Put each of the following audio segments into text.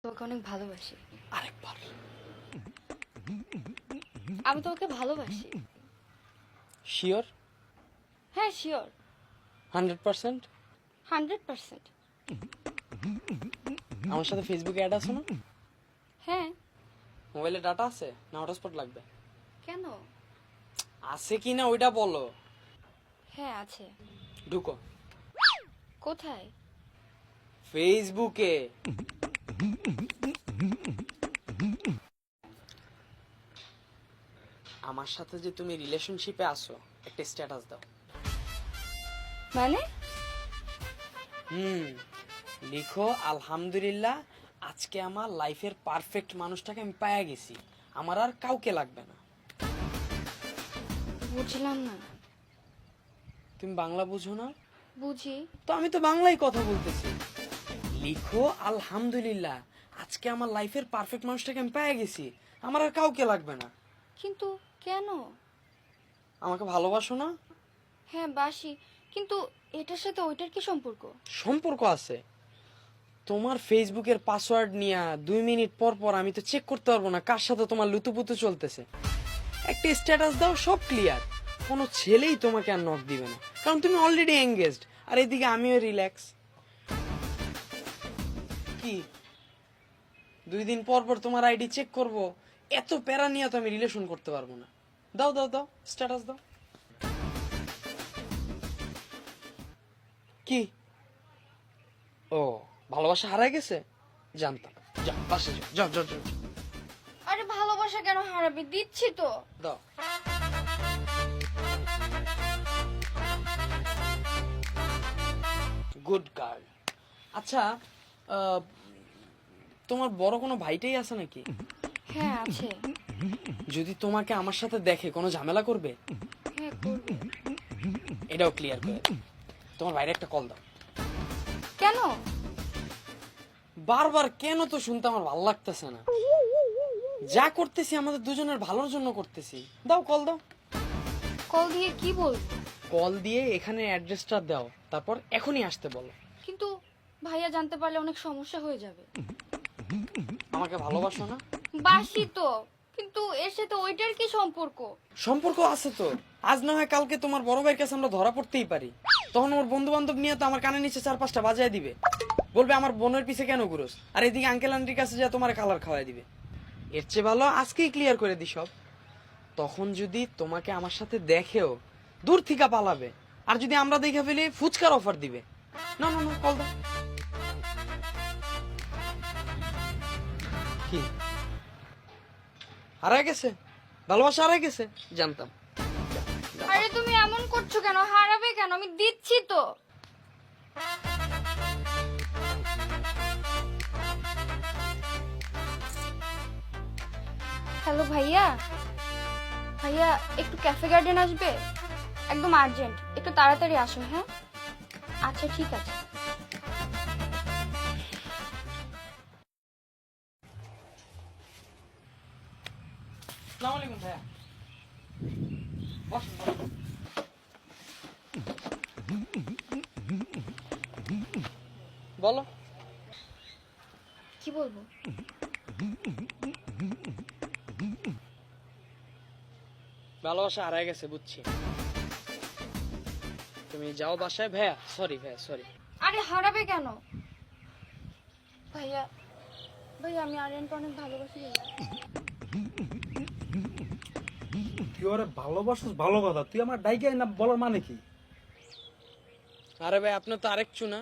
তোমাকে অনেক ভালোবাসি। আরেকবার। আমি তোমাকে ভালোবাসি। শিওর? হ্যাঁ শিওর, 100%? 100%। আমার সাথে ফেসবুকে অ্যাড আছে না? হ্যাঁ। মোবাইলে ডাটা আছে না হটস্পট লাগবে? কেন? আছে কি না ওইটা বলো। হ্যাঁ আছে। ঢুকো কোথায়? ফেসবুকে। আমার সাথে যে তুমি রিলেশনশিপে আছো একটা স্ট্যাটাস দাও। মানে? লিখো আলহামদুলিল্লাহ, আজকে আমার লাইফের পারফেক্ট মানুষটাকে আমি পায়া গেছি, আমার আর কাউকে লাগবে না। বুঝলাম না। তুমি বাংলা বুঝো না? বুঝি। তো আমি তো বাংলায় কথা বলতেছি। লিখো আলহামদুলিল্লাহ, আজকে আমার লাইফের পারফেক্ট মানুষটাকে আমি পেয়ে গেছি, আমার আর কাউকে লাগবে না। কিন্তু কেন? আমাকে ভালোবাসো না? হ্যাঁ বাসি, কিন্তু এটার সাথে ওইটার কি সম্পর্ক? সম্পর্ক আছে। তোমার ফেসবুকের পাসওয়ার্ড নিয়ে 2 মিনিট পর পর আমি তো চেক করতে পারবো না কার সাথে তোমার লুতুপুতু চলতেছে। একটা স্ট্যাটাস দাও, সব ক্লিয়ার। কোনো ছেলেই তোমাকে আর নক দিবে না, কারণ তুমি অলরেডি এঙ্গেজড, আর এদিকে আমিও রিল্যাক্স। কি 2 দিন পর পর তোমার আইডি চেক করব? এত প্যারা নিয়ে তো আমি রিলেশন করতে পারবো না। দাও দাও দাও, স্ট্যাটাস দাও। কি? ও, ভালোবাসা হারায় গেছে? জানতাম। যাও পাশে যাও, যাও যাও যাও। আরে ভালোবাসা কেন হারাবি? দিচ্ছি তো। দাও। Good girl. আচ্ছা, তোমার বড় কোনো ভাইটাই আছে নাকি? হ্যাঁ আছে। যদি তোমাকে আমার সাথে দেখে কোনো ঝামেলা করবে? হ্যাঁ করবে। এটাও ক্লিয়ার করে দাও। তোমার ভাইরে একটা কল দাও। কেন? বারবার কেন তো শুনতে আমার ভালো লাগতেছে না। যা করতেছি আমাদের দুজনের ভালোর জন্য করতেছি। দাও কল দাও। কল দিয়ে কি বলবো? কল দিয়ে এখানে অ্যাড্রেসটা দাও, তারপর এখনই আসতে বলো। কিন্তু ভাইয়া জানতে পারলে অনেক সমস্যা হয়ে যাবে। আমাকে ভালোবাসো না? বাসি তো, কিন্তু এর সাথে ওইটার কি সম্পর্ক? সম্পর্ক আছে তো। আজ না হয় কালকে তোমার বড় ভাইয়ের কাছে আমরা ধরা পড়তেই পারি। তখন আমার বন্ধু বান্ধব নিয়ে তো আমার কানে নিচে 4-5টা বাজায় দিবে, বলবে আমার বোনের পিছে কেন ঘুরোস, আর এদিকে আঙ্কেল আন্টির কাছে যা তোমার কালার খাওয়াই দিবে। এর চেয়ে ভালো আজকেই ক্লিয়ার করে দি সব। তখন যদি তোমাকে আমার সাথে দেখেও দূর থেকে পালাবে, আর যদি আমরা দেখে ফেলি ফুচকার অফার দিবে। না না না, কল দাও। কি হারায় গেছে? ভালোবাসা হারায় গেছে? জানতাম। আরে তুমি এমন করছো কেন? হারাবে কেন? আমি দিচ্ছি তো। হ্যালো ভাইয়া। ভাইয়া একটু ক্যাফে গার্ডেন আসবে? একদম আর্জেন্ট, একটু তাড়াতাড়ি আসো। হ্যাঁ আচ্ছা ঠিক আছে। আসসালামু আলাইকুম ভাইয়া। বসুন, বসুন। বলো। কি বলবো? ভালোবাসা হারায় গেছে বুঝছি। তুমি যাও বাসায়। ভাইয়া সরি, ভাইয়া সরি। আরে হারাবে কেন? ভাইয়া ভাইয়া আমি আরিয়ানকে অনেক ভালোবাসি ভাইয়া। তুই ওরে ভালোবাসিস ভালো কথা, তুই আমার ডাইকে না বলার মানে কি? আরে ভাই, আপনার তো আরেক চুনা।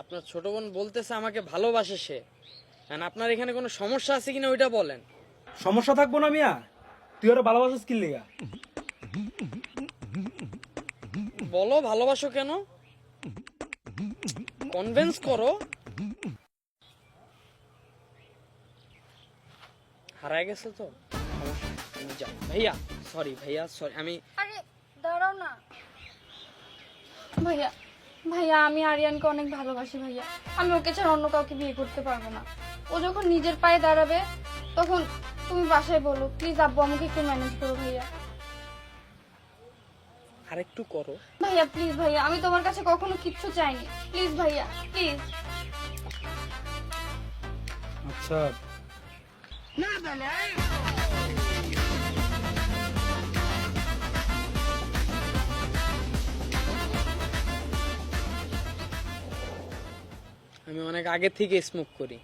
আপনার ছোট বোন বলতেছে আমাকে ভালোবাসে সে। আর আপনার এখানে কোনো সমস্যা আছে কিনা ওইটা বলেন। সমস্যা থাকবো না মিয়া? তুই ওরে ভালোবাসিস কি লিগা? বলো ভালোবাসো কেন, কনভিন্স করো। হারায় গেছে তো সমস্যা নেই, তুমি যাও। ভাইয়া সরি, ভাইয়া সরি। আমি আরে দাঁড়াও না ভাইয়া। ভাইয়া আমি আরিয়ানকে অনেক ভালোবাসি ভাইয়া। আমি ওকে ছাড়া অন্য কাউকে বিয়ে করতে পারবো না। ও যখন নিজের পায়ে দাঁড়াবে তখন তুমি বাসায় বলো প্লিজ আব্বু আমাকে একটু ম্যানেজ করো ভাইয়া। আরেকটু করো। ভাইয়া প্লিজ ভাইয়া, আমি তোমার কাছে কখনো কিচ্ছু চাইনি। প্লিজ ভাইয়া প্লিজ। বাচ্চা। আমি অনেক আগে থেকে স্মোক করি,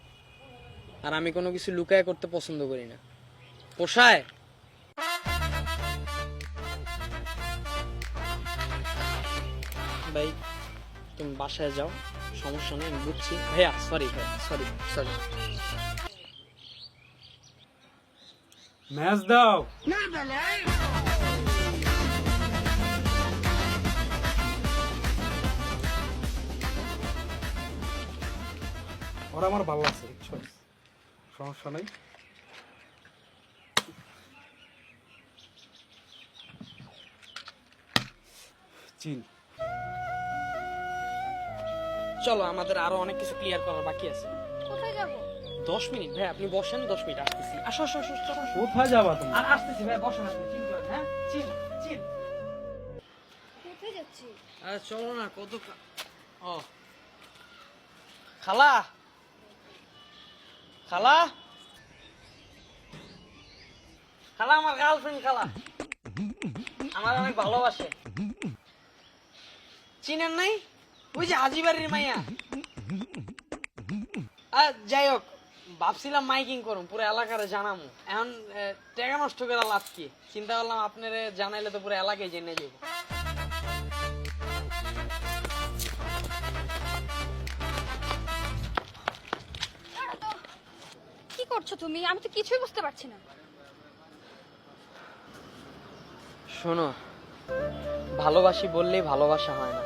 আর আমি কোনো কিছু লুকায় করতে পছন্দ করি না। পোষায়? ভাই তুমি বাসায় যাও, সমস্যা নেই, আমি বুঝছি। ভাইয়া সরি, ভাই সরি সরি। ম্যাচ দাও। ওরা আমার ভালো লাগছে, বুঝছো? সমস্যা নাই। চিল। চলো, আমাদের আরো অনেক কিছু ক্লিয়ার করার বাকি আছে। কোথায় যাব? 10 মিনিট ভাই, আপনি বসেন, 10 মিনিট আসতেছি। আসো আসো আসো, চলো আসো। কোথায় যাবা তুমি? আর আসতেছি ভাই, বসেন আপনি, চিল করেন। হ্যাঁ চিল চিল। কোথায় যাচ্ছি? আরে চলো না, কত ও খালা, খালা, খালা, আমার গার্লফ্রেন্ড খালা, আমার অনেক ভালোবাসে। চিনেন নাই? ওই যে হাজি বাড়ির মাইয়া। যাই হোক, ভাবছিলাম মাইকিং করুম, পুরো এলাকারে জানামু। এখন টাকা নষ্ট করে লাভ কি? চিন্তা করলাম আপনারে জানাইলে তো পুরো এলাকায় জেনে যাবো। কি করছো তুমি? আমি তো কিছুই বুঝতে পারছি না। শোনো, ভালোবাসি বললেই ভালোবাসা হয় না,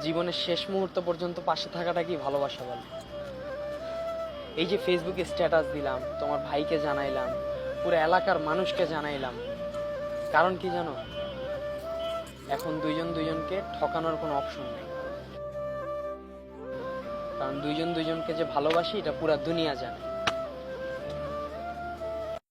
জীবনের শেষ মুহূর্ত পর্যন্ত পাশে থাকাটা কি ভালোবাসা বলে? এই যে ফেসবুকে স্ট্যাটাস দিলাম, তোমার ভাইকে জানাইলাম, পুরো এলাকার মানুষকে জানাইলাম, কারণ কি জানো? এখন দুইজন দুইজনকে ঠকানোর কোনো অপশন নেই, কারণ দুইজন দুইজনকে যে ভালোবাসি এটা পুরা দুনিয়া জানে।